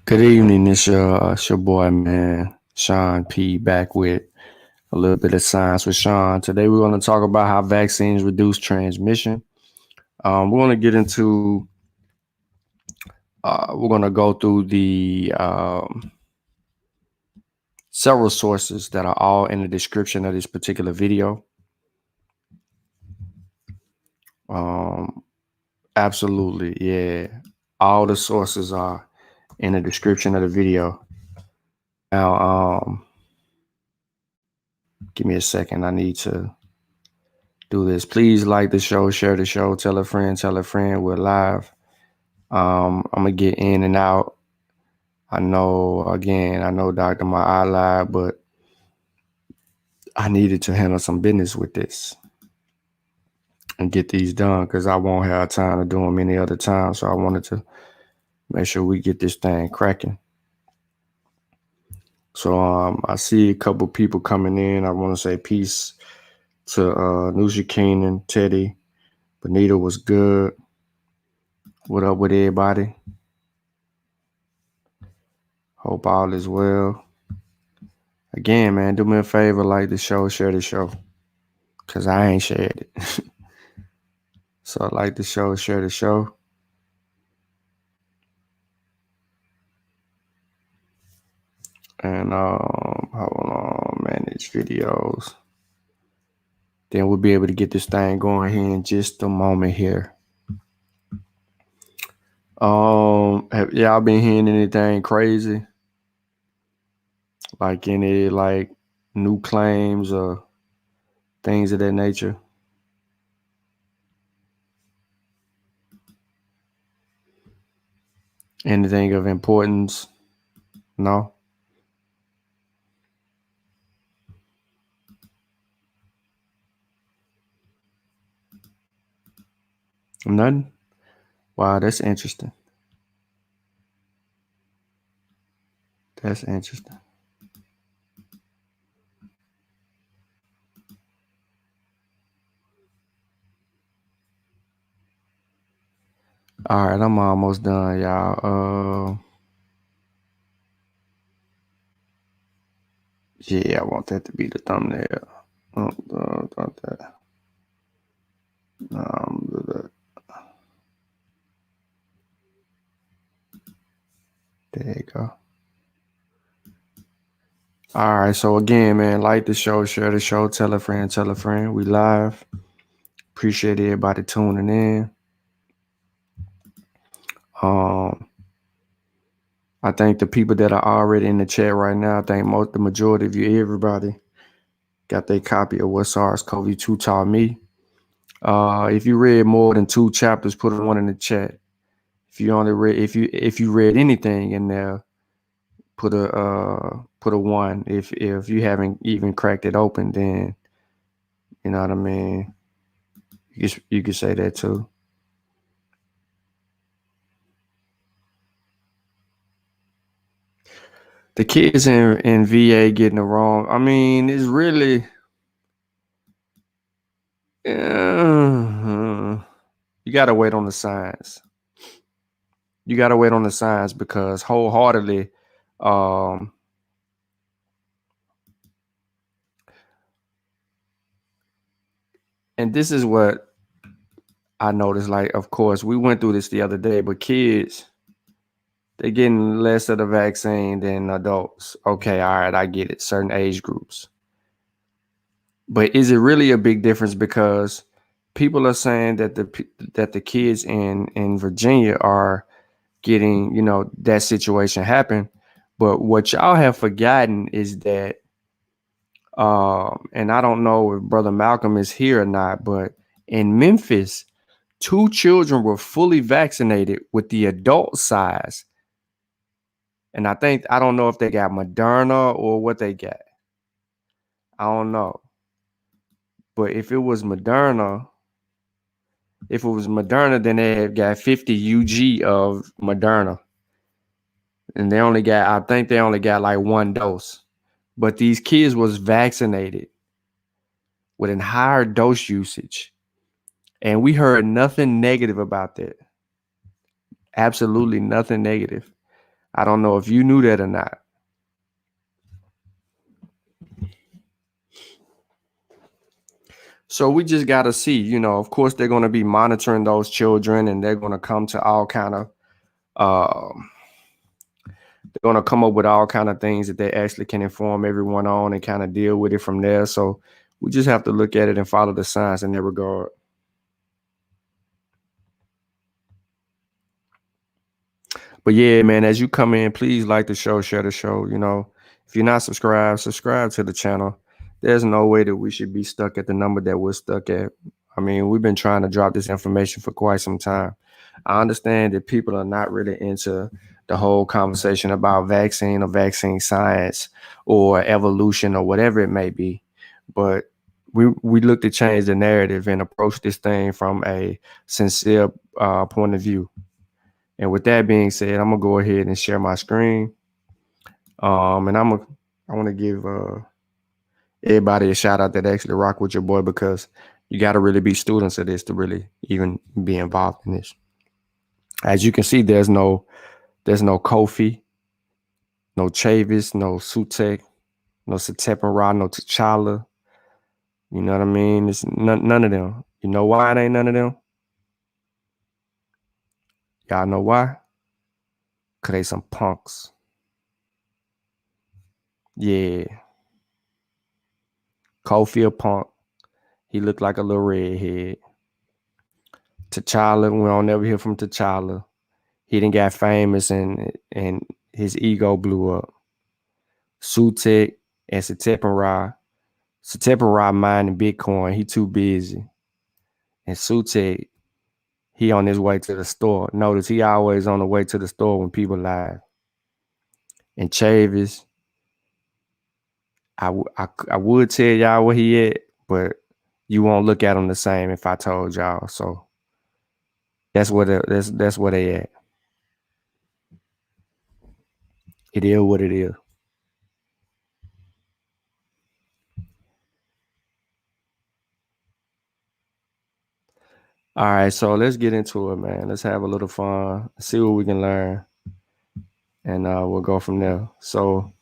Good evening, it's your boy, man, Sean P, back with a little bit of science with Sean. Today, we're going to talk about how vaccines reduce transmission. We're going to get into, we're going to go through the several sources that are all in the description of this particular video. Um, Absolutely, yeah. All the sources are in the description of the video. Now, give me a second. I need to do this. Please like the show, share the show, tell a friend, tell a friend. We're live. I'm gonna get in and out. I know Dr. My eye lied, but I needed to handle some business with this and get these done because I won't have time to do them any other time. So I wanted to make sure we get this thing cracking. So I see a couple people coming in. I want to say peace to Nusha Keenan, Teddy, Benita was good. What up with everybody? Hope all is well. Again, man, do me a favor, like the show, share the show. Because I ain't shared it. So like the show, share the show. And hold on, manage videos. Then we'll be able to get this thing going here in just a moment here. Have y'all been hearing anything crazy? Like any new claims or things of that nature? Anything of importance? No? Nothing? Wow, that's interesting. That's interesting. All right, I'm almost done, y'all. Yeah, I want that to be the thumbnail. That. There you go. All right, so again, man, like the show, share the show, tell a friend, tell a friend. We live. Appreciate everybody tuning in. I think the people that are already in the chat right now, I think the majority of you, everybody, got their copy of what SARS-CoV-2 taught me. If you read more than 2 chapters, put one in the chat. If you read anything in there, put a 1. If you haven't even cracked it open, then you know what I mean. You could say that too. The kids in VA getting it wrong. I mean, it's really you gotta wait on the science. You gotta wait on the science because wholeheartedly, and this is what I noticed. Like, of course, we went through this the other day, but kids, they're getting less of the vaccine than adults. Okay, all right, I get it. Certain age groups. But is it really a big difference? Because people are saying that the kids in Virginia are getting, that situation happen. But what y'all have forgotten is that, and I don't know if Brother Malcolm is here or not, but in Memphis, 2 children were fully vaccinated with the adult size. And I don't know if they got Moderna or what they got. I don't know. But if it was Moderna, then they have got 50 UG of Moderna. And I think they only got like 1 dose. But these kids was vaccinated with a higher dose usage. And we heard nothing negative about that. Absolutely nothing negative. I don't know if you knew that or not. So we just got to see, you know, of course, they're going to be monitoring those children, and they're going to come to all kind of, they're going to come up with all kind of things that they actually can inform everyone on and kind of deal with it from there. So we just have to look at it and follow the science in that regard. But yeah, man, as you come in, please like the show, share the show. You know, if you're not subscribed, subscribe to the channel. There's no way that we should be stuck at the number that we're stuck at. I mean, we've been trying to drop this information for quite some time. I understand that people are not really into the whole conversation about vaccine or vaccine science or evolution or whatever it may be. But we look to change the narrative and approach this thing from a sincere point of view. And with that being said, I'm gonna go ahead and share my screen. And I want to give everybody a shout out that actually rock with your boy, because you got to really be students of this to really even be involved in this. As you can see, there's no Kofi, no Chavis, no Sutek, no Satepara, no T'Challa. You know what I mean? It's none of them. You know why it ain't none of them? Y'all know why? Cause they some punks. Yeah. Kofi a punk. He looked like a little redhead. T'Challa, we don't never hear from T'Challa. He didn't get famous and his ego blew up. Sutek and Satepara mining Bitcoin. He too busy. And Sutek, he on his way to the store. Notice he always on the way to the store when people live. And Chavis, I would tell y'all where he at, but you won't look at him the same if I told y'all. So that's where they at. It is what it is. All right, so let's get into it, man. Let's have a little fun, see what we can learn, and we'll go from there. So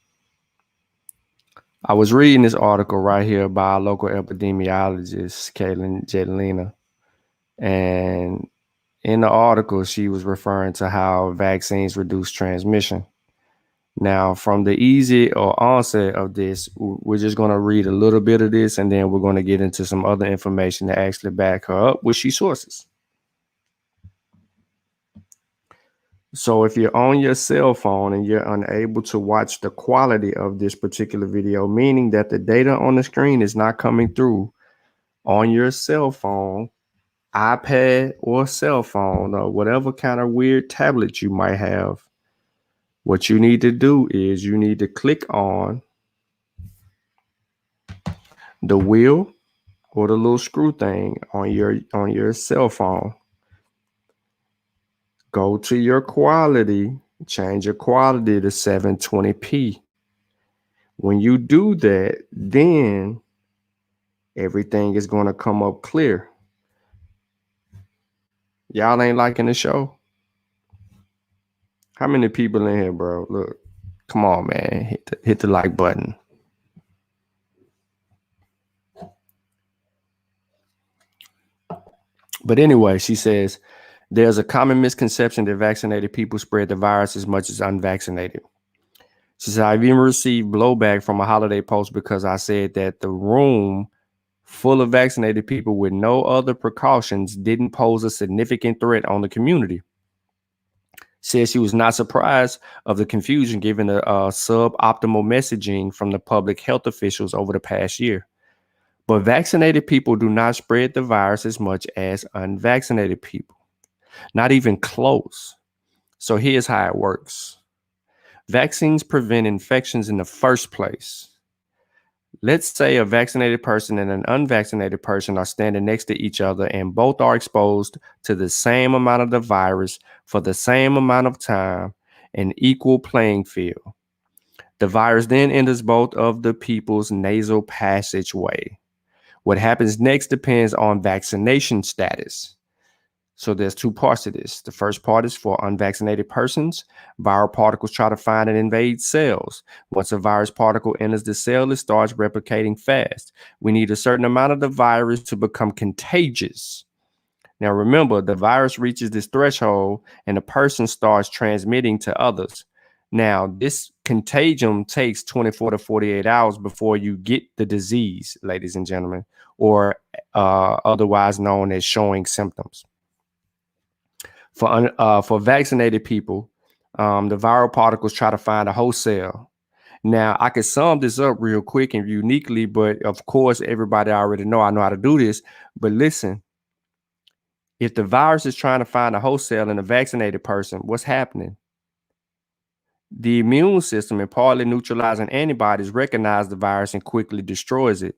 I was reading this article right here by a local epidemiologist, Caitlin Jetlina, and in the article, she was referring to how vaccines reduce transmission. Now, from the easy or onset of this, we're just going to read a little bit of this, and then we're going to get into some other information to actually back her up with she sources. So if you're on your cell phone and you're unable to watch the quality of this particular video, meaning that the data on the screen is not coming through on your cell phone, iPad or cell phone, or whatever kind of weird tablet you might have, what you need to do is you need to click on the wheel or the little screw thing on your cell phone. Go to your quality, change your quality to 720p. When you do that, then everything is going to come up clear. Y'all ain't liking the show? How many people in here, bro? Look, come on, man. Hit the like button. But anyway, she says, there's a common misconception that vaccinated people spread the virus as much as unvaccinated. She said, I've even received blowback from a holiday post because I said that the room full of vaccinated people with no other precautions didn't pose a significant threat on the community. Said she was not surprised of the confusion given the suboptimal messaging from the public health officials over the past year. But vaccinated people do not spread the virus as much as unvaccinated people. Not even close. So here's how it works. Vaccines prevent infections in the first place. Let's say a vaccinated person and an unvaccinated person are standing next to each other and both are exposed to the same amount of the virus for the same amount of time, an equal playing field. The virus then enters both of the people's nasal passageway. What happens next depends on vaccination status. So there's two parts to this. The first part is for unvaccinated persons. Viral particles try to find and invade cells. Once a virus particle enters the cell, it starts replicating fast. We need a certain amount of the virus to become contagious. Now, remember, the virus reaches this threshold and the person starts transmitting to others. Now, this contagion takes 24 to 48 hours before you get the disease, ladies and gentlemen, or otherwise known as showing symptoms. For vaccinated people, the viral particles try to find a host cell. Now, I could sum this up real quick and uniquely, but of course, everybody already know I know how to do this. But listen, if the virus is trying to find a host cell in a vaccinated person, what's happening? The immune system and partly neutralizing antibodies recognize the virus and quickly destroys it.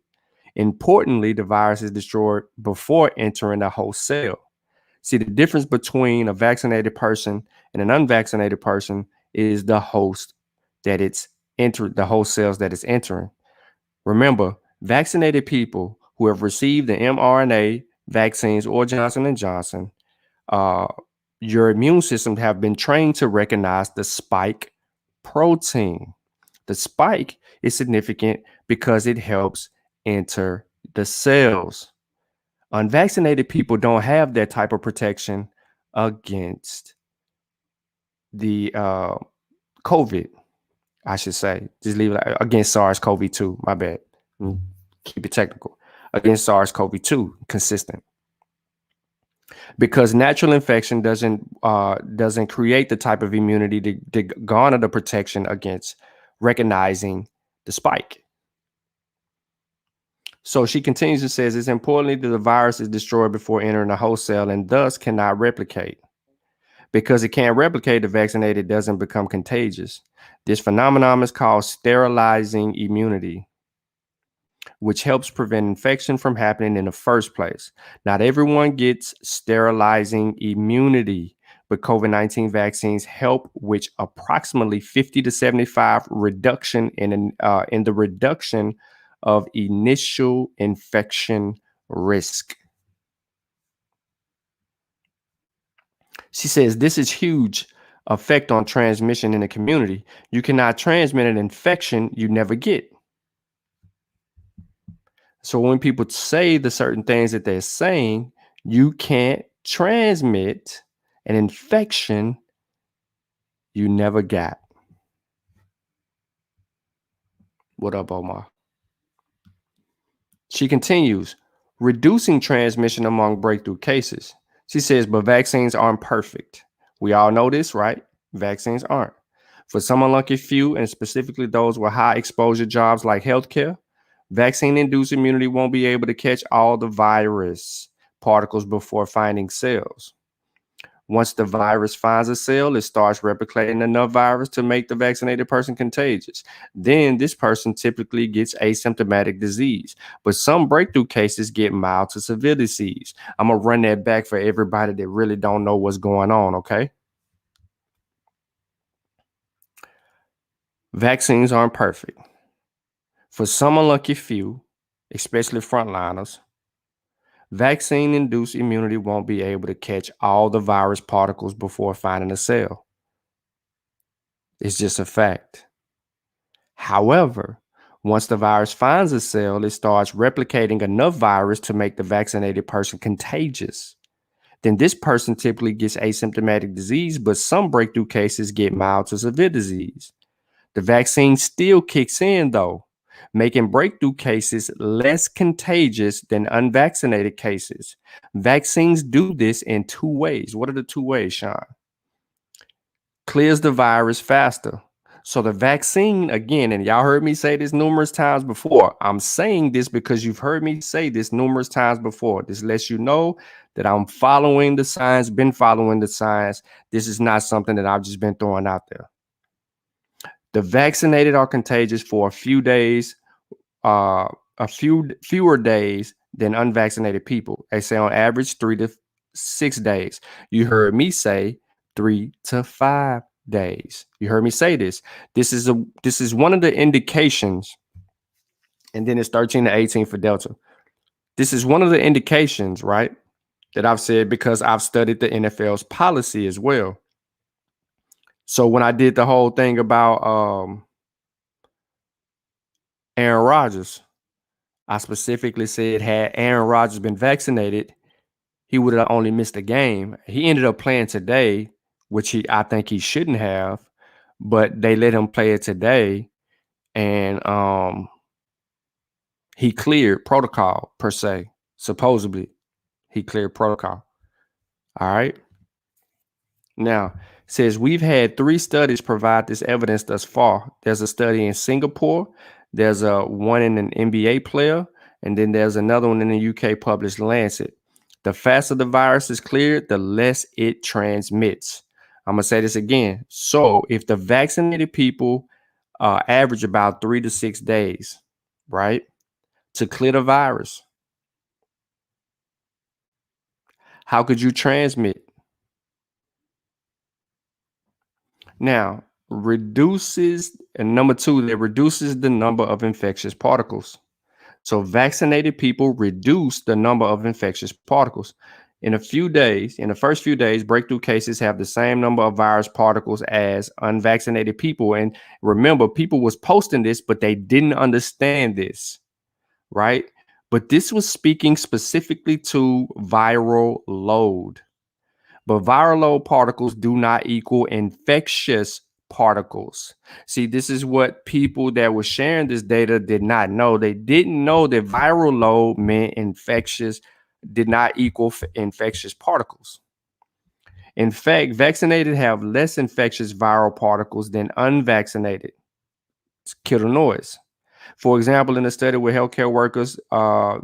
Importantly, the virus is destroyed before entering the host cell. See, the difference between a vaccinated person and an unvaccinated person is the host that it's entered, the host cells that it's entering. Remember, vaccinated people who have received the mRNA vaccines or Johnson & Johnson, your immune system have been trained to recognize the spike protein. The spike is significant because it helps enter the cells. Unvaccinated people don't have that type of protection against the COVID, I should say. Just leave it against SARS-CoV-2. My bad. Keep it technical. Against SARS-CoV-2, consistent. Because natural infection doesn't create the type of immunity to garner the protection against recognizing the spike. So she continues and says, it's important that the virus is destroyed before entering the host cell and thus cannot replicate. Because it can't replicate, the vaccinated doesn't become contagious. This phenomenon is called sterilizing immunity, which helps prevent infection from happening in the first place. Not everyone gets sterilizing immunity, but COVID-19 vaccines help, which approximately 50 to 75 reduction in the reduction of initial infection risk. She says this is huge effect on transmission in the community. You cannot transmit an infection you never get. So when people say the certain things that they're saying, you can't transmit an infection you never got. What up, Omar? She continues, reducing transmission among breakthrough cases. She says, but vaccines aren't perfect. We all know this, right? Vaccines aren't. For some unlucky few, and specifically those with high exposure jobs like healthcare, vaccine-induced immunity won't be able to catch all the virus particles before finding cells. Once the virus finds a cell, it starts replicating enough virus to make the vaccinated person contagious. Then this person typically gets asymptomatic disease, but some breakthrough cases get mild to severe disease. I'm going to run that back for everybody that really don't know what's going on, okay? Vaccines aren't perfect. For some unlucky few, especially frontliners, vaccine-induced immunity won't be able to catch all the virus particles before finding a cell. It's just a fact. However, once the virus finds a cell, it starts replicating enough virus to make the vaccinated person contagious. Then this person typically gets asymptomatic disease, but some breakthrough cases get mild to severe disease. The vaccine still kicks in, though, making breakthrough cases less contagious than unvaccinated cases. Vaccines do this in two ways. What are the two ways, Sean? Clears the virus faster. So the vaccine, again, and y'all heard me say this numerous times before. I'm saying this because you've heard me say this numerous times before. This lets you know that I'm following the science, been following the science. This is not something that I've just been throwing out there. The vaccinated are contagious for a few days, fewer days than unvaccinated people. They say on average 3 to 6 days. You heard me say 3 to 5 days. You heard me say this. This is one of the indications, and then it's 13 to 18 for Delta. This is one of the indications, right, that I've said because I've studied the NFL's policy as well. So when I did the whole thing about Aaron Rodgers, I specifically said had Aaron Rodgers been vaccinated, he would have only missed a game. He ended up playing today, which I think he shouldn't have, but they let him play it today, and he cleared protocol per se. Supposedly, he cleared protocol. All right. Now, says we've had 3 studies provide this evidence thus far. There's a study in Singapore, there's a one in an NBA player, and then there's another one in the UK published Lancet. The faster the virus is cleared, the less it transmits. I'm gonna say this again. So if the vaccinated people average about 3 to 6 days, right, to clear the virus, how could you transmit? Now, reduces, and number 2, that reduces the number of infectious particles. So vaccinated people reduce the number of infectious particles. In the first few days, breakthrough cases have the same number of virus particles as unvaccinated people. And remember, people was posting this, but they didn't understand this, right? But this was speaking specifically to viral load. But viral load particles do not equal infectious particles. See, this is what people that were sharing this data did not know. They didn't know that viral load meant infectious did not equal infectious particles. In fact, vaccinated have less infectious viral particles than unvaccinated. Kill the noise. For example, in a study where healthcare workers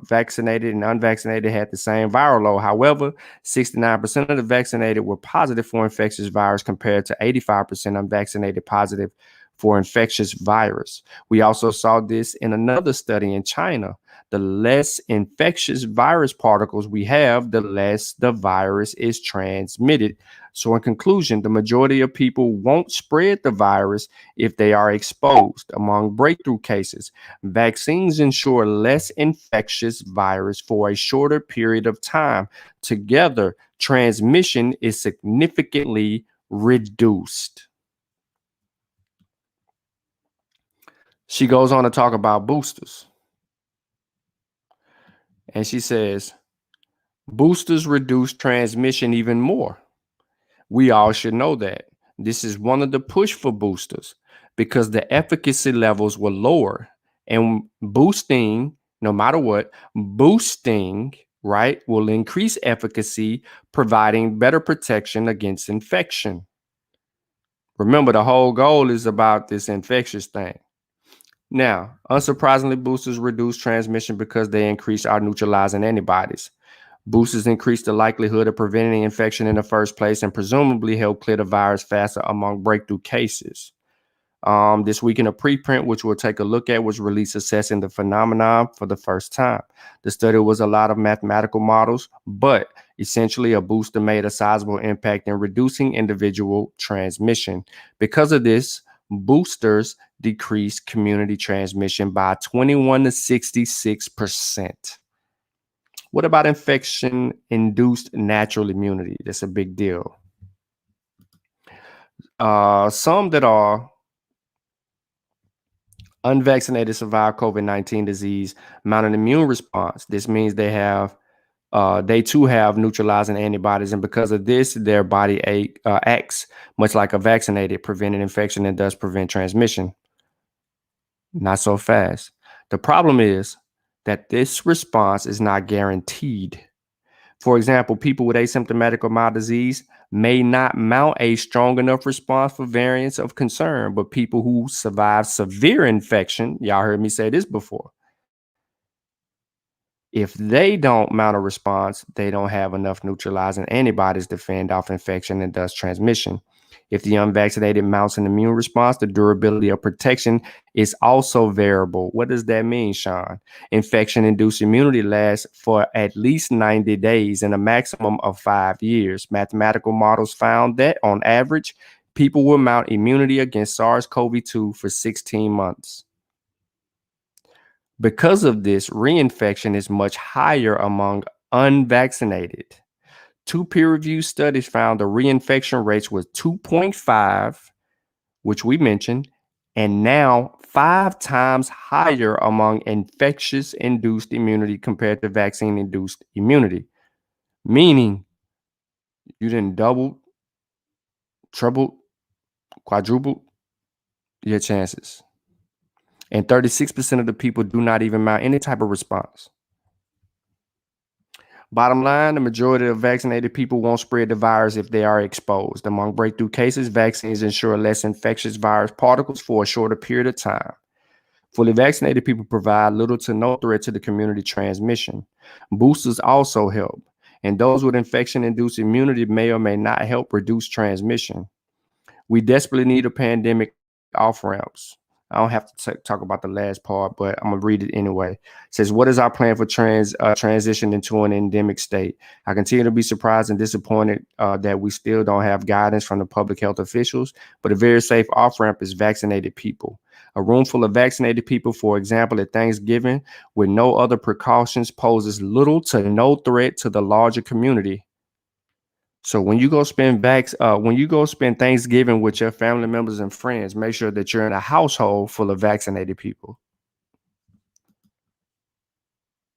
vaccinated and unvaccinated had the same viral load. However, 69% of the vaccinated were positive for infectious virus compared to 85% unvaccinated positive for infectious virus. We also saw this in another study in China. The less infectious virus particles we have, the less the virus is transmitted. So in conclusion, the majority of people won't spread the virus if they are exposed. Among breakthrough cases, vaccines ensure less infectious virus for a shorter period of time. Together, transmission is significantly reduced. She goes on to talk about boosters. And she says, boosters reduce transmission even more. We all should know that. This is one of the push for boosters because the efficacy levels were lower. And boosting, no matter what, boosting, right, will increase efficacy, providing better protection against infection. Remember, the whole goal is about this infectious thing. Now, unsurprisingly, boosters reduce transmission because they increase our neutralizing antibodies. Boosters increase the likelihood of preventing infection in the first place and presumably help clear the virus faster among breakthrough cases. This week in a preprint, which we'll take a look at, was released assessing the phenomenon for the first time. The study was a lot of mathematical models, but essentially a booster made a sizable impact in reducing individual transmission. Because of this, boosters decreased community transmission by 21 to 66%. What about infection-induced natural immunity? That's a big deal. Some that are unvaccinated survive COVID-19 disease, mount an immune response. This means they too have neutralizing antibodies, and because of this, their body acts much like a vaccinated, preventing infection and thus prevent transmission. Not so fast. The problem is that this response is not guaranteed. For example, people with asymptomatic or mild disease may not mount a strong enough response for variants of concern, but people who survive severe infection, y'all heard me say this before, if they don't mount a response, they don't have enough neutralizing antibodies to fend off infection and thus transmission. If the unvaccinated mounts an immune response, the durability of protection is also variable. What does that mean, Sean? Infection-induced immunity lasts for at least 90 days and a maximum of 5 years. Mathematical models found that, on average, people will mount immunity against SARS-CoV-2 for 16 months. Because of this, reinfection is much higher among unvaccinated. 2 peer-reviewed studies found the reinfection rates was 2.5, which we mentioned, and now 5 times higher among infectious-induced immunity compared to vaccine-induced immunity, meaning you didn't double, triple, quadruple your chances. And 36% of the people do not even mount any type of response. Bottom line, the majority of vaccinated people won't spread the virus if they are exposed. Among breakthrough cases, vaccines ensure less infectious virus particles for a shorter period of time. Fully vaccinated people provide little to no threat to the community transmission. Boosters also help, and those with infection-induced immunity may or may not help reduce transmission. We desperately need a pandemic off-ramps. I don't have to talk about the last part, but I'm gonna read it anyway. It says, what is our plan for transition into an endemic state? I continue to be surprised and disappointed that we still don't have guidance from the public health officials, but a very safe off-ramp is vaccinated people. A room full of vaccinated people, for example, at Thanksgiving, with no other precautions poses little to no threat to the larger community. So when you go spend Thanksgiving with your family members and friends, make sure that you're in a household full of vaccinated people.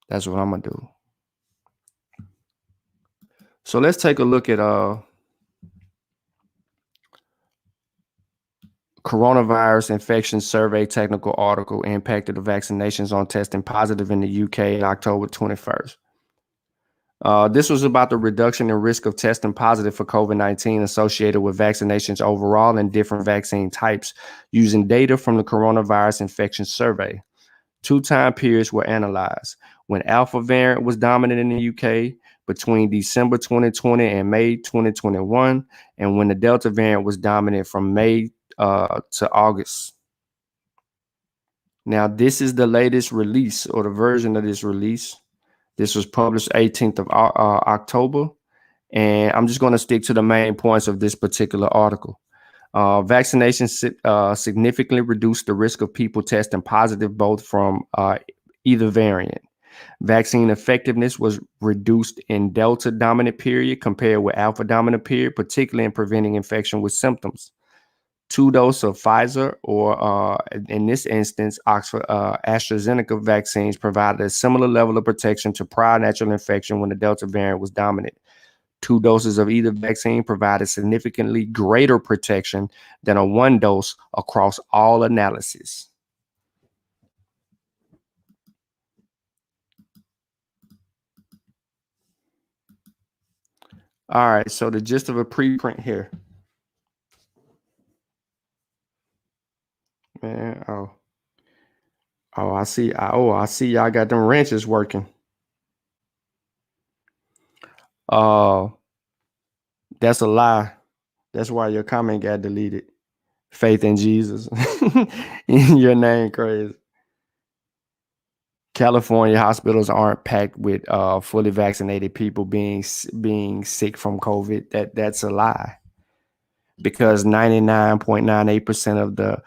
That's what I'm gonna do. So let's take a look at coronavirus infection survey technical article impacted of vaccinations on testing positive in the UK in October 21st. This was about the reduction in risk of testing positive for COVID-19 associated with vaccinations overall and different vaccine types using data from the coronavirus infection survey. 2 time periods were analyzed: when Alpha variant was dominant in the UK between December 2020 and May 2021, and when the Delta variant was dominant from May to August. Now, this is the latest release, or the version of this release. This was published 18th of October, and I'm just going to stick to the main points of this particular article. Vaccinations significantly reduced the risk of people testing positive both from either variant. Vaccine effectiveness was reduced in Delta dominant period compared with Alpha dominant period, particularly in preventing infection with symptoms. 2 doses of Pfizer or in this instance, Oxford AstraZeneca vaccines provided a similar level of protection to prior natural infection when the Delta variant was dominant. 2 doses of either vaccine provided significantly greater protection than a 1 dose across all analyses. All right, so the gist of a preprint here. Man, I see. I see y'all got them wrenches working. That's a lie. That's why your comment got deleted. Faith in Jesus. Your name crazy. California hospitals aren't packed with fully vaccinated people being sick from COVID. That's a lie, because 99.98% of the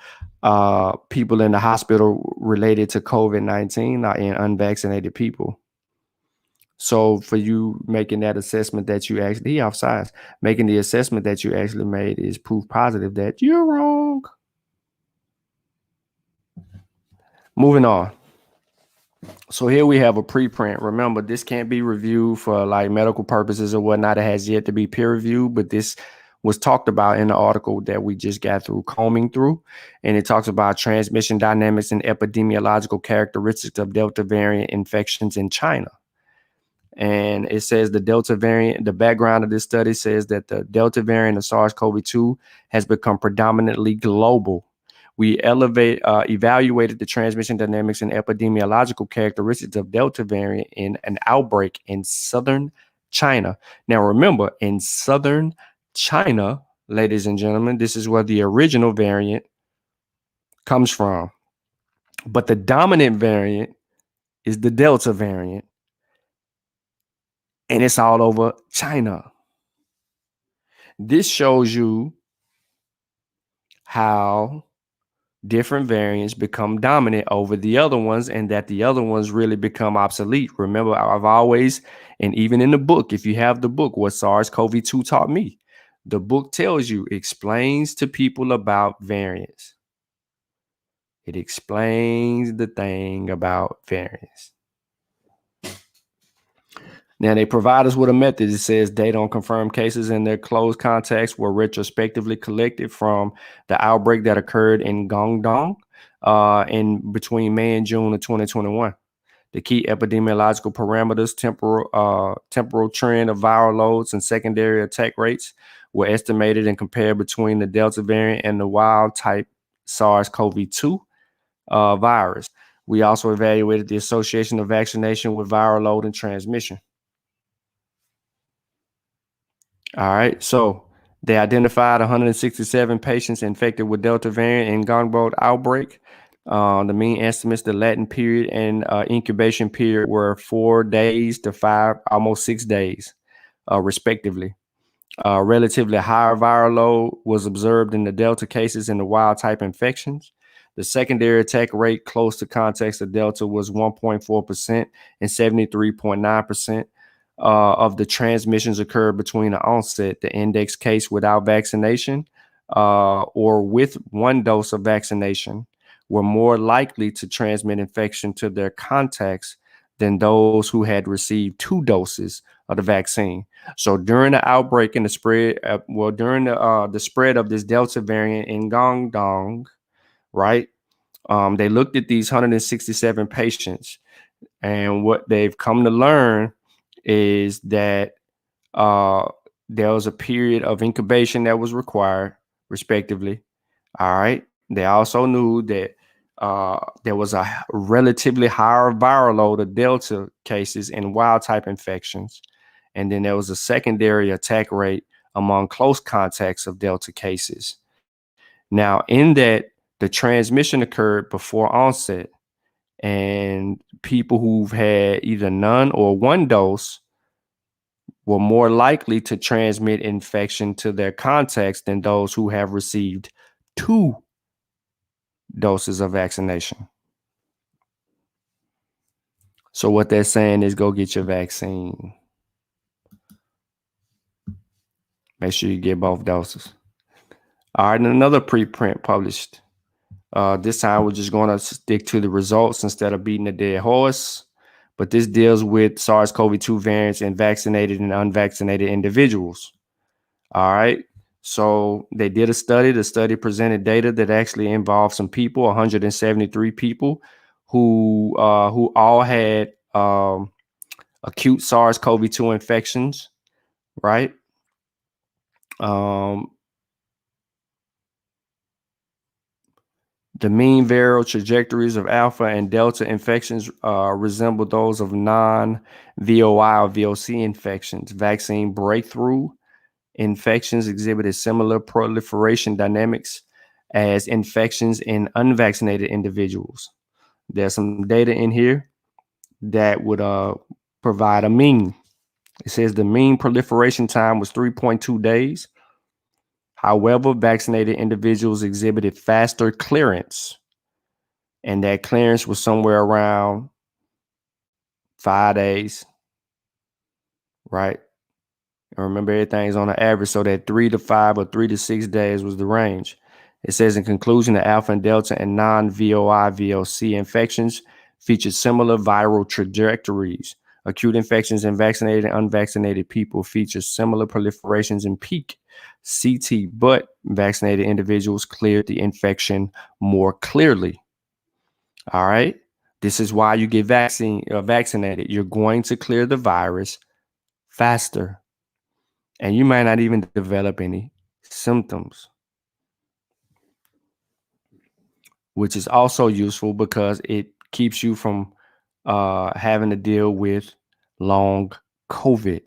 people in the hospital related to COVID-19 are in unvaccinated people. So for you making that assessment that you actually making the assessment that you actually made is proof positive that you're wrong. Moving on. So here we have a preprint. Remember, this can't be reviewed for like medical purposes or whatnot. It has yet to be peer reviewed, but this was talked about in the article that we just got through combing through. And it talks about transmission dynamics and epidemiological characteristics of Delta variant infections in China. And it says the Delta variant, the background of this study says that the Delta variant of SARS-CoV-2 has become predominantly global. We evaluated the transmission dynamics and epidemiological characteristics of Delta variant in an outbreak in southern China. Now, remember, in southern China, ladies and gentlemen, this is where the original variant comes from. But the dominant variant is the Delta variant, and it's all over China. This shows you how different variants become dominant over the other ones, and that the other ones really become obsolete. Remember, I've always, and even in the book, if you have the book, What SARS-CoV-2 Taught Me, the book tells you, explains to people about variants. It explains the thing about variants. Now, they provide us with a method. It says data on confirmed cases and their close contacts were retrospectively collected from the outbreak that occurred in Guangdong in between May and June of 2021. The key epidemiological parameters, temporal trend of viral loads and secondary attack rates were estimated and compared between the Delta variant and the wild type SARS-CoV-2 virus. We also evaluated the association of vaccination with viral load and transmission. All right, so they identified 167 patients infected with Delta variant in Guangdong outbreak. The mean estimates, the latent period and incubation period were 4 days to 5, almost 6 days, respectively. Relatively higher viral load was observed in the Delta cases and the wild type infections. The secondary attack rate close to context of Delta was 1.4% and 73.9%. Of the transmissions occurred between the onset, the index case without vaccination or with one dose of vaccination were more likely to transmit infection to their contacts than those who had received 2 doses of the vaccine. So during the outbreak and the spread, during the spread of this Delta variant in Guangdong, right? They looked at these 167 patients, and what they've come to learn is that there was a period of incubation that was required, respectively. All right. They also knew that there was a relatively higher viral load of Delta cases and wild type infections. And then there was a secondary attack rate among close contacts of Delta cases. Now, in that, the transmission occurred before onset, and people who've had either none or one dose were more likely to transmit infection to their contacts than those who have received 2 doses of vaccination. So what they're saying is go get your vaccine. Make sure you get both doses. All right, and another preprint published. This time we're just going to stick to the results instead of beating a dead horse. But this deals with SARS-CoV-2 variants in vaccinated and unvaccinated individuals. All right. So they did a study. The study presented data that actually involved some people, 173 people, who all had acute SARS-CoV-2 infections, right? The mean viral trajectories of alpha and delta infections resemble those of non-VOI or VOC infections. Vaccine breakthrough infections exhibited similar proliferation dynamics as infections in unvaccinated individuals. There's some data in here that would provide a mean. It says the mean proliferation time was 3.2 days. However, vaccinated individuals exhibited faster clearance, and that clearance was somewhere around 5 days, right? And remember, everything's on an average, so that 3 to 5 or 3 to 6 days was the range. It says in conclusion, the alpha and delta and non-VOI VOC infections featured similar viral trajectories. Acute infections in vaccinated and unvaccinated people feature similar proliferations and peak CT, but vaccinated individuals cleared the infection more clearly. All right. This is why you get vaccinated. You're going to clear the virus faster, and you might not even develop any symptoms, which is also useful because it keeps you from having to deal with long COVID.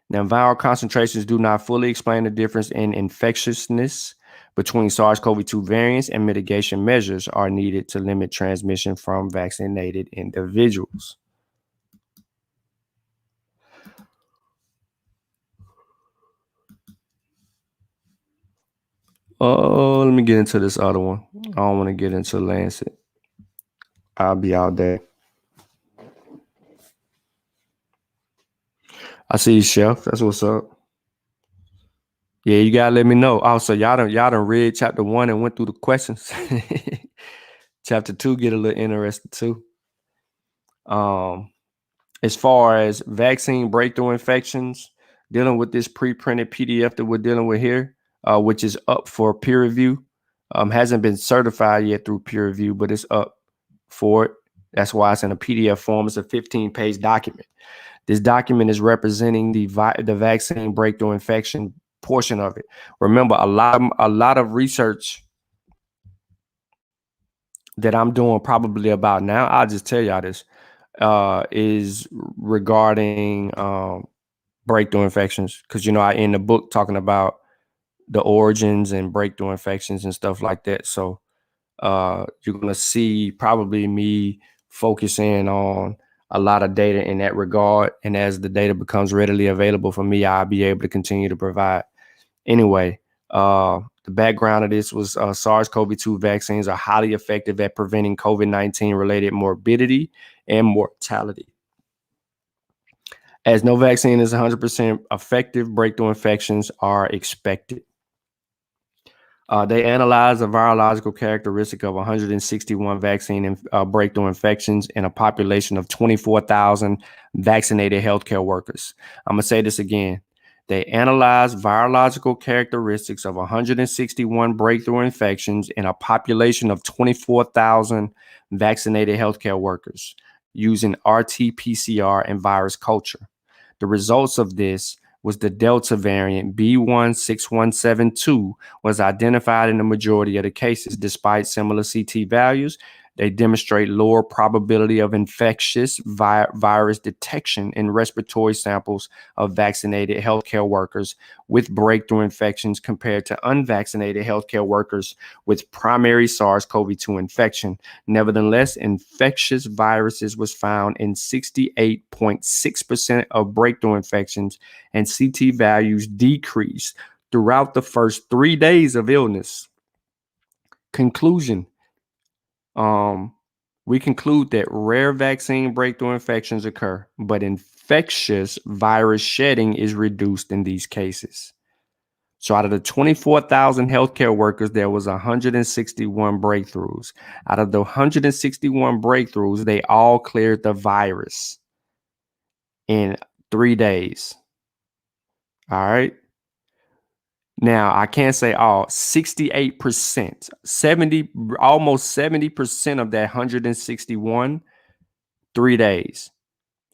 Now, viral concentrations do not fully explain the difference in infectiousness between SARS-CoV-2 variants, and mitigation measures are needed to limit transmission from vaccinated individuals. let me get into this other one. I don't want to get into Lancet. I'll be out there. I see you, Chef. That's what's up. Yeah, you gotta let me know. Oh, so y'all done read chapter 1 and went through the questions. Chapter 2 get a little interesting too. As far as vaccine breakthrough infections, dealing with this pre-printed PDF that we're dealing with here, which is up for peer review. Hasn't been certified yet through peer review, but it's up for it. That's why it's in a PDF form. It's a 15-page document. This document is representing the vaccine breakthrough infection portion of it. Remember, a lot of research that I'm doing probably about now, I'll just tell y'all this, is regarding breakthrough infections. Because, I in the book talking about the origins and breakthrough infections and stuff like that. So you're going to see probably me focusing on a lot of data in that regard. And as the data becomes readily available for me, I'll be able to continue to provide. Anyway, the background of this was SARS-CoV-2 vaccines are highly effective at preventing COVID-19 related morbidity and mortality. As no vaccine is 100% effective, breakthrough infections are expected. They analyzed the virological characteristic of 161 vaccine breakthrough infections in a population of 24,000 vaccinated healthcare workers. I'm going to say this again. They analyzed virological characteristics of 161 breakthrough infections in a population of 24,000 vaccinated healthcare workers using RT-PCR and virus culture. The results of this was the Delta variant B16172 was identified in the majority of the cases. Despite similar CT values, they demonstrate lower probability of infectious virus detection in respiratory samples of vaccinated healthcare workers with breakthrough infections compared to unvaccinated healthcare workers with primary SARS-CoV-2 infection. Nevertheless, infectious viruses was found in 68.6% of breakthrough infections, and CT values decreased throughout the first 3 days of illness. Conclusion. We conclude that rare vaccine breakthrough infections occur, but infectious virus shedding is reduced in these cases. So out of the 24,000 healthcare workers, there was 161 breakthroughs. Out of the 161 breakthroughs, they all cleared the virus in 3 days. All right. Now, I can't say all, 68%, almost 70% of that 161, 3 days.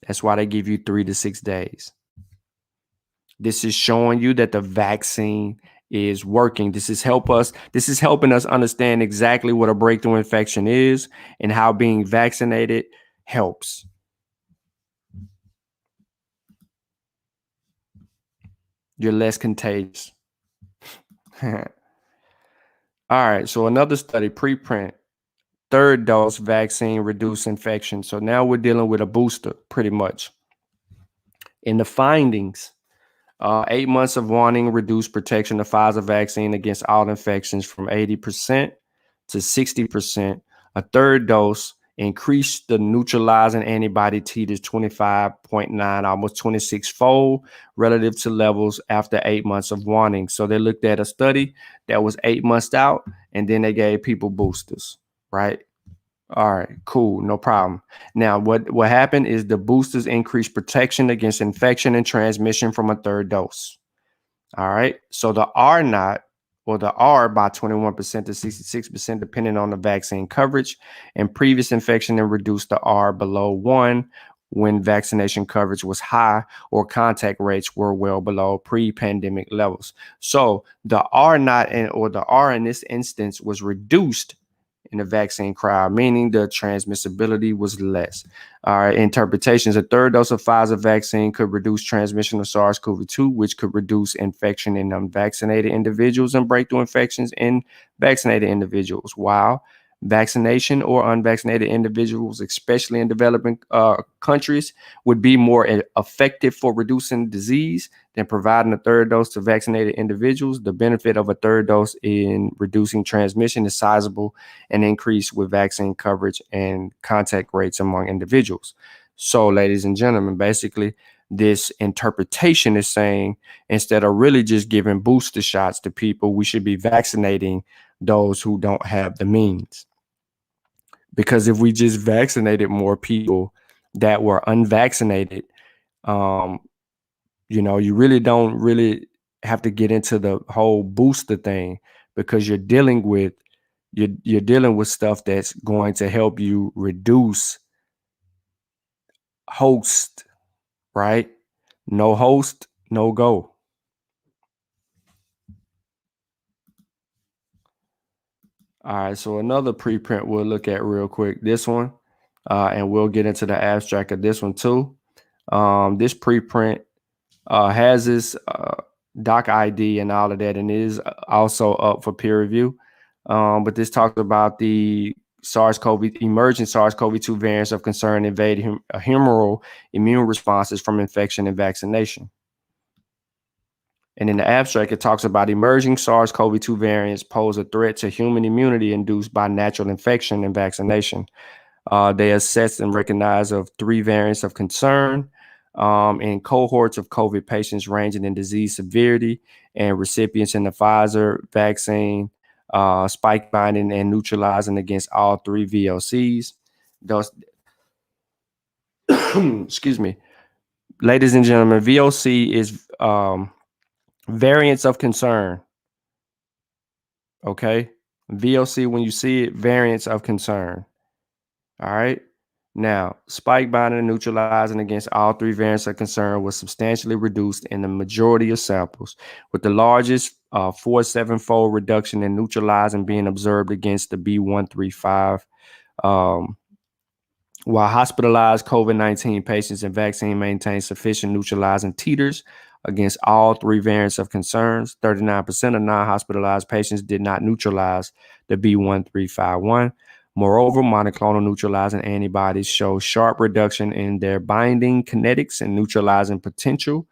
That's why they give you 3 to 6 days. This is showing you that the vaccine is working. This is helping us understand exactly what a breakthrough infection is and how being vaccinated helps. You're less contagious. All right, so another study, preprint, 3rd dose vaccine reduced infection. So now we're dealing with a booster, pretty much. In the findings, 8 months of warning reduced protection of Pfizer vaccine against all infections from 80% to 60%. A 3rd dose increased the neutralizing antibody titers 25.9, almost 26-fold relative to levels after 8 months of warning. So they looked at a study that was 8 months out, and then they gave people boosters, right? All right, cool, no problem. Now, what happened is the boosters increased protection against infection and transmission from a 3rd dose. All right, so the R naught, or the R, by 21% to 66%, depending on the vaccine coverage, and previous infection, and reduced the R below 1 when vaccination coverage was high or contact rates were well below pre-pandemic levels. So the R naught, or the R in this instance, was reduced in the vaccine crowd, meaning the transmissibility was less. All right, interpretations. A 3rd dose of Pfizer vaccine could reduce transmission of SARS-CoV-2, which could reduce infection in unvaccinated individuals and breakthrough infections in vaccinated individuals, while vaccination or unvaccinated individuals, especially in developing countries, would be more effective for reducing disease than providing a third dose to vaccinated individuals. The benefit of a third dose in reducing transmission is sizable and increased with vaccine coverage and contact rates among individuals. So, ladies and gentlemen, basically, this interpretation is saying instead of really just giving booster shots to people, we should be vaccinating those who don't have the means. Because if we just vaccinated more people that were unvaccinated, you really don't really have to get into the whole booster thing, because you're dealing with stuff that's going to help you reduce host, right? No host, no go. All right, so another preprint we'll look at real quick, this one, and we'll get into the abstract of this one too. This preprint has this doc ID and all of that, and is also up for peer review. But this talks about the emerging SARS-CoV-2 variants of concern invading humoral immune responses from infection and vaccination. And in the abstract, it talks about emerging SARS-CoV-2 variants pose a threat to human immunity induced by natural infection and vaccination. They assess and recognize of 3 variants of concern in cohorts of COVID patients ranging in disease severity and recipients in the Pfizer vaccine, spike binding and neutralizing against all 3 VLCs. Those, excuse me, ladies and gentlemen, VOC is variants of concern. Okay. VOC, when you see it, variants of concern. All right. Now, spike binding and neutralizing against all 3 variants of concern was substantially reduced in the majority of samples, with the largest 4-7-fold reduction in neutralizing being observed against the B135. While hospitalized COVID-19 patients and vaccine maintained sufficient neutralizing titers against all 3 variants of concerns, 39% of non-hospitalized patients did not neutralize the B1351. Moreover, monoclonal neutralizing antibodies show sharp reduction in their binding kinetics and neutralizing potential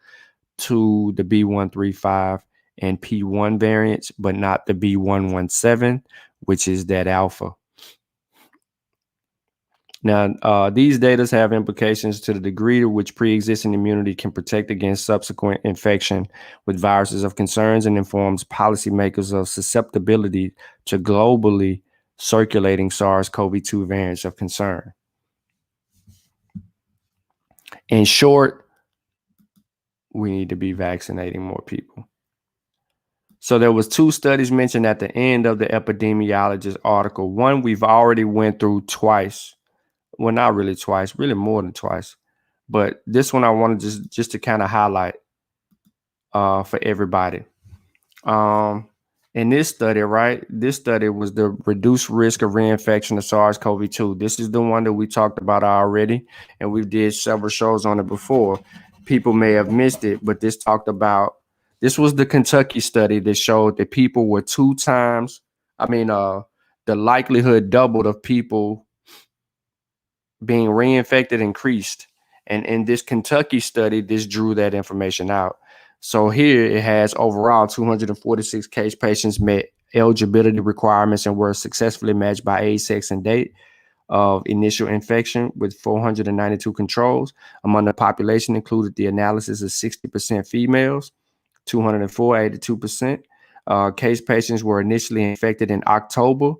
to the B135 and P1 variants, but not the B117, which is that alpha. Now, these data have implications to the degree to which pre-existing immunity can protect against subsequent infection with viruses of concerns, and informs policymakers of susceptibility to globally circulating SARS-CoV-2 variants of concern. In short, we need to be vaccinating more people. So there was 2 studies mentioned at the end of the epidemiologist article. One we've already went through twice. Well, not really twice, really more than twice. But this one I wanted just to kind of highlight for everybody. In this study, right? This study was the reduced risk of reinfection of SARS-CoV-2. This is the one that we talked about already, and we did several shows on it before. People may have missed it, but this was the Kentucky study that showed that people were 2 times, the likelihood doubled of people being reinfected increased. And in this Kentucky study, this drew that information out. So here it has overall 246 case patients met eligibility requirements and were successfully matched by age, sex, and date of initial infection, with 492 controls. Among the population included the analysis of 60% females, 204, 82%. Case patients were initially infected in October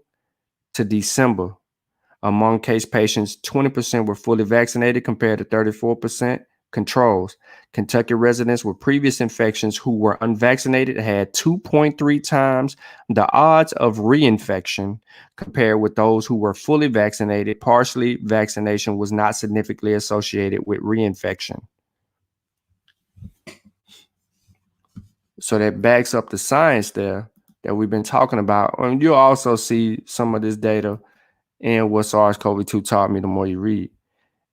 to December. Among case patients, 20% were fully vaccinated compared to 34% controls. Kentucky residents with previous infections who were unvaccinated had 2.3 times the odds of reinfection compared with those who were fully vaccinated. Partially vaccination was not significantly associated with reinfection. So that backs up the science there that we've been talking about. And you'll also see some of this data in what SARS-CoV-2 taught me the more you read.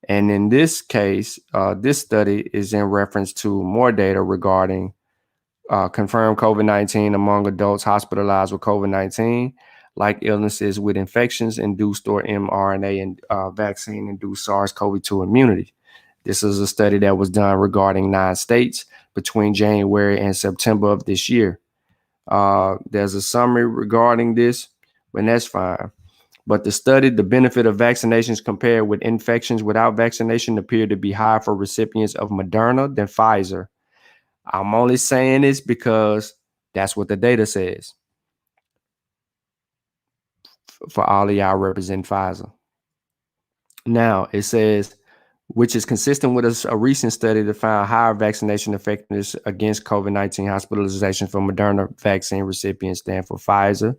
And in this case, this study is in reference to more data regarding confirmed COVID-19 among adults hospitalized with COVID-19. like illnesses with infections induced or mRNA and vaccine induced SARS-CoV-2 immunity. This is a study that was done regarding 9 states between January and September of this year. There's a summary regarding this, but that's fine. But the benefit of vaccinations compared with infections without vaccination appeared to be higher for recipients of Moderna than Pfizer. I'm only saying this because that's what the data says. For all of y'all represent Pfizer. Now it says, which is consistent with a recent study that found higher vaccination effectiveness against COVID-19 hospitalization for Moderna vaccine recipients than for Pfizer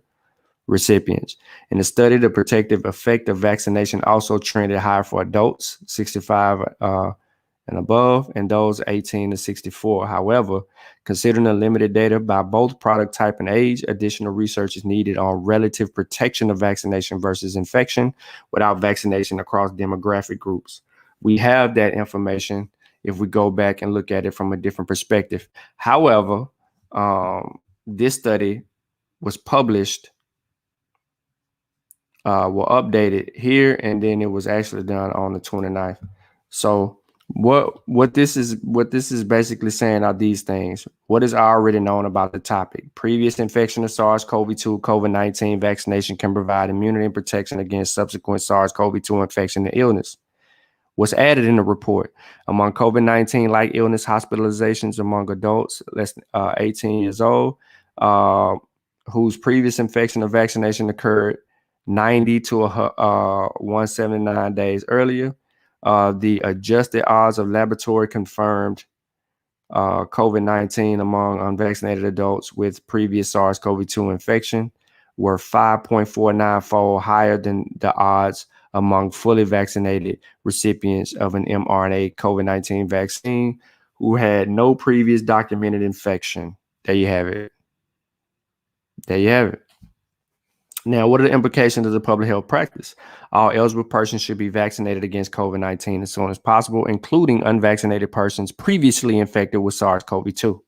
recipients. In the study, the protective effect of vaccination also trended higher for adults 65 and above and those 18 to 64. However, considering the limited data by both product type and age, additional research is needed on relative protection of vaccination versus infection without vaccination across demographic groups. We have that information if we go back and look at it from a different perspective. However, this study was published, were updated here, and then it was actually done on the 29th. So what this is basically saying are these things. What is already known about the topic? Previous infection of SARS-CoV-2 COVID-19 vaccination can provide immunity and protection against subsequent SARS-CoV-2 infection and illness. What's added in the report? Among COVID-19 like illness hospitalizations among adults less than 18 years old, whose previous infection or vaccination occurred 90 to 179 days earlier, the adjusted odds of laboratory confirmed COVID-19 among unvaccinated adults with previous SARS-CoV-2 infection were 5.49-fold higher than the odds among fully vaccinated recipients of an mRNA COVID-19 vaccine who had no previous documented infection. There you have it. There you have it. Now, what are the implications of the public health practice? All eligible persons should be vaccinated against COVID-19 as soon as possible, including unvaccinated persons previously infected with SARS-CoV-2.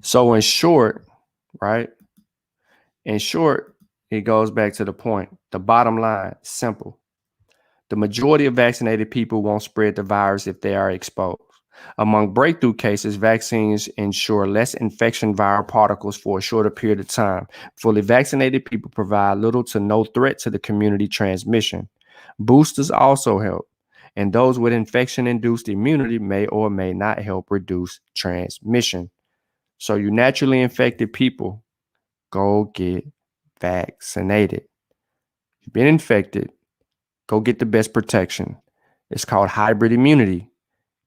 So in short, right? In short, it goes back to the point. The bottom line, simple. The majority of vaccinated people won't spread the virus if they are exposed. Among breakthrough cases, vaccines ensure less infection viral particles for a shorter period of time. Fully vaccinated people provide little to no threat to the community transmission. Boosters also help, and those with infection-induced immunity may or may not help reduce transmission. So you naturally infected people, go get vaccinated. You've been infected, go get the best protection. It's called hybrid immunity.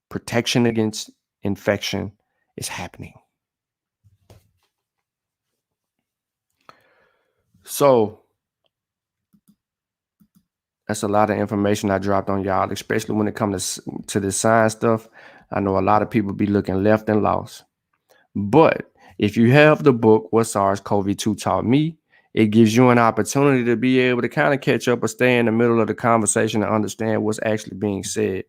Protection against infection is happening. So that's a lot of information I dropped on y'all, especially when it comes to this science stuff. I know a lot of people be looking left and lost. But if you have the book, What SARS-CoV-2 Taught Me, it gives you an opportunity to be able to kind of catch up or stay in the middle of the conversation and understand what's actually being said.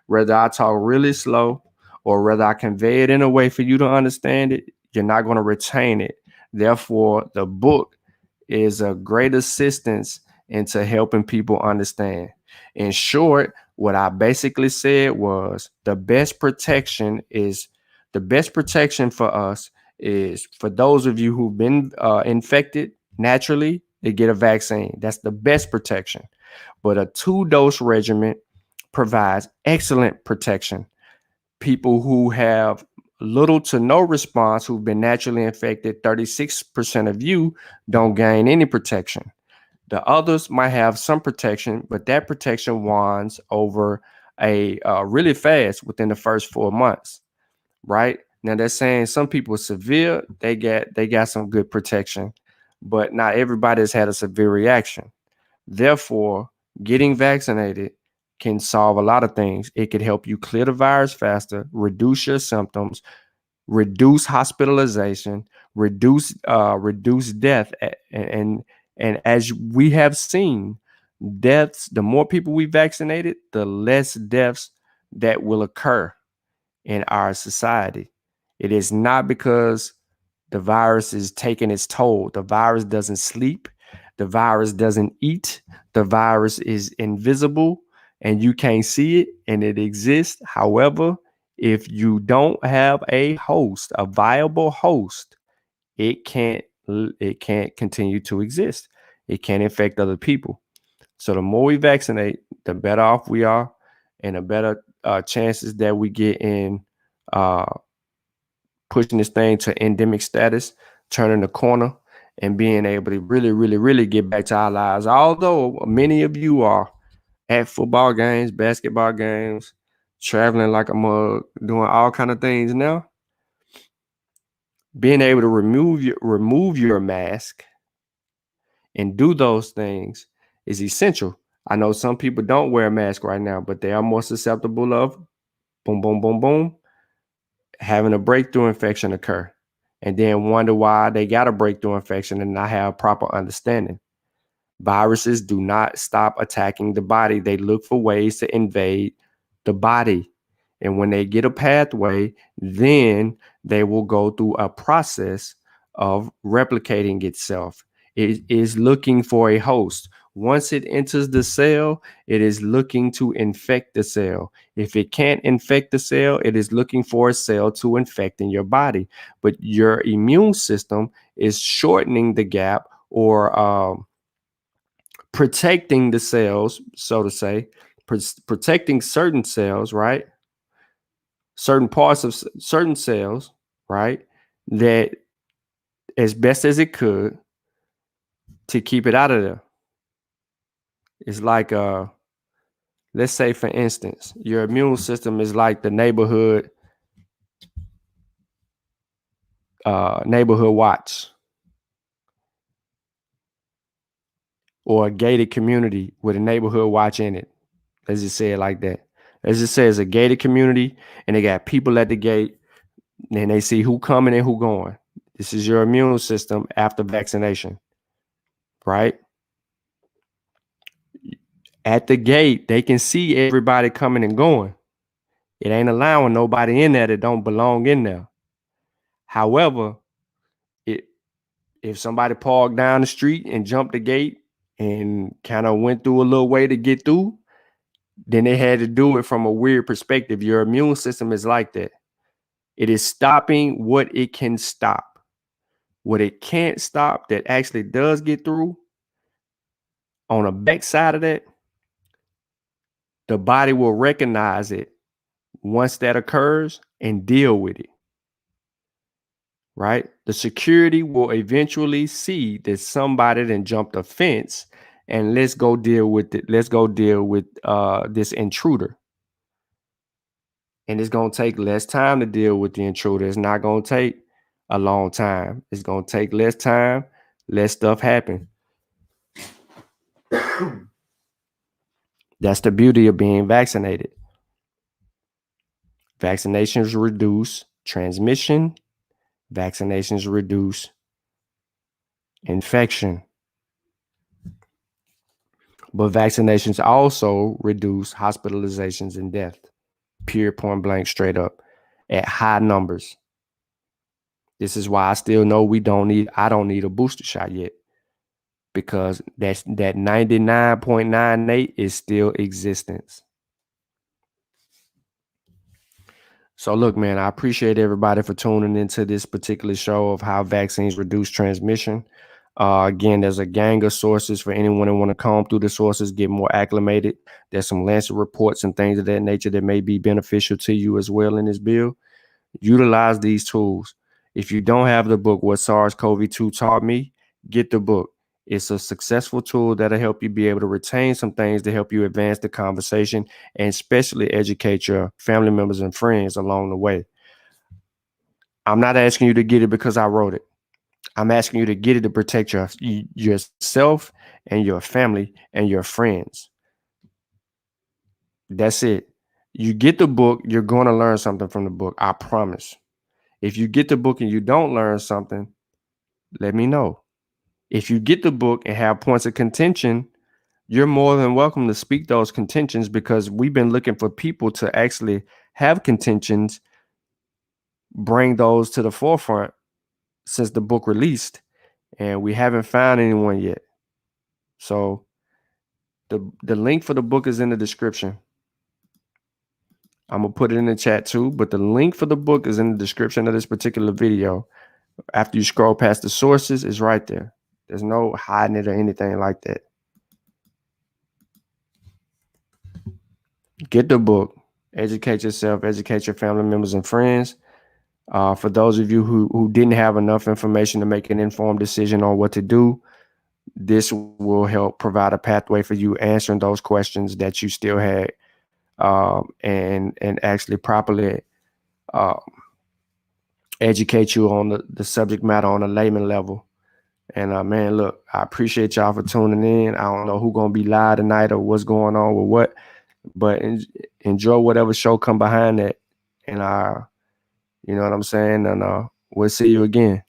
Whether I talk really slow or whether I convey it in a way for you to understand it, you're not going to retain it. Therefore, the book is a great assistance into helping people understand. In short, what I basically said was the best protection for us is for those of you who've been infected naturally, they get a vaccine. That's the best protection. But a 2-dose regimen provides excellent protection. People who have little to no response, who've been naturally infected, 36% of you don't gain any protection. The others might have some protection, but that protection wands over really fast within the first 4 months, right? Now they're saying some people severe, they got some good protection, but not everybody has had a severe reaction. Therefore, getting vaccinated can solve a lot of things. It could help you clear the virus faster, reduce your symptoms, reduce hospitalization, reduce death, and as we have seen, deaths. The more people we vaccinated, the less deaths that will occur in our society. It is not because the virus is taking its toll. The virus doesn't sleep. The virus doesn't eat. The virus is invisible and you can't see it, and it exists. However, if you don't have a host, a viable host, it can't continue to exist. It can't infect other people. So the more we vaccinate, the better off we are, and the better chances that we get in uh, pushing this thing to endemic status, turning the corner, and being able to really, really, really get back to our lives. Although many of you are at football games, basketball games, traveling like a mug, doing all kind of things now, being able to remove your mask and do those things is essential. I know some people don't wear a mask right now, but they are more susceptible of boom, boom, boom, boom, having a breakthrough infection occur, and then wonder why they got a breakthrough infection and not have proper understanding. Viruses do not stop attacking the body. They look for ways to invade the body. And when they get a pathway, then they will go through a process of replicating itself. It is looking for a host. Once it enters the cell, it is looking to infect the cell. If it can't infect the cell, it is looking for a cell to infect in your body. But your immune system is shortening the gap, or protecting the cells, so to say, protecting certain cells, right? Certain parts of certain cells, right? That as best as it could to keep it out of there. It's like, let's say, for instance, your immune system is like the neighborhood watch, or a gated community with a neighborhood watch in it. Let's just say it like that. Let's just say it's a gated community and they got people at the gate, and they see who coming and who going. This is your immune system after vaccination, right? At the gate, they can see everybody coming and going. It ain't allowing nobody in there that don't belong in there. However, if somebody parked down the street and jumped the gate and kind of went through a little way to get through, then they had to do it from a weird perspective. Your immune system is like that. It is stopping what it can stop. What it can't stop that actually does get through, on the backside of that, the body will recognize it once that occurs and deal with it, right? The security will eventually see that somebody then jumped a fence, and let's go deal with it. Let's go deal with this intruder. And it's going to take less time to deal with the intruder. It's not going to take a long time. It's going to take less time, less stuff happen. That's the beauty of being vaccinated. Vaccinations reduce transmission. Vaccinations reduce infection. But vaccinations also reduce hospitalizations and death. Period, point blank, straight up, at high numbers. This is why I still know I don't need a booster shot yet, because that 99.98 is still existence. So look, man, I appreciate everybody for tuning into this particular show of how vaccines reduce transmission. Again, there's a gang of sources for anyone who want to comb through the sources, get more acclimated. There's some Lancet reports and things of that nature that may be beneficial to you as well in this bill. Utilize these tools. If you don't have the book, What SARS-CoV-2 Taught Me, get the book. It's a successful tool that'll help you be able to retain some things to help you advance the conversation, and especially educate your family members and friends along the way. I'm not asking you to get it because I wrote it. I'm asking you to get it to protect yourself and your family and your friends. That's it. You get the book, you're going to learn something from the book. I promise. If you get the book and you don't learn something, let me know. If you get the book and have points of contention, you're more than welcome to speak those contentions, because we've been looking for people to actually have contentions bring those to the forefront since the book released, and we haven't found anyone yet. So the link for the book is in the description. I'm gonna put it in the chat too, but the link for the book is in the description of this particular video. After you scroll past the sources, it's right there. There's no hiding it or anything like that. Get the book, educate yourself, educate your family members and friends. For those of you who didn't have enough information to make an informed decision on what to do, this will help provide a pathway for you answering those questions that you still had, and actually properly educate you on the subject matter on a layman level. And man, look, I appreciate y'all for tuning in. I don't know who's gonna be live tonight or what's going on with what, but enjoy whatever show come behind that. And you know what I'm saying? And we'll see you again.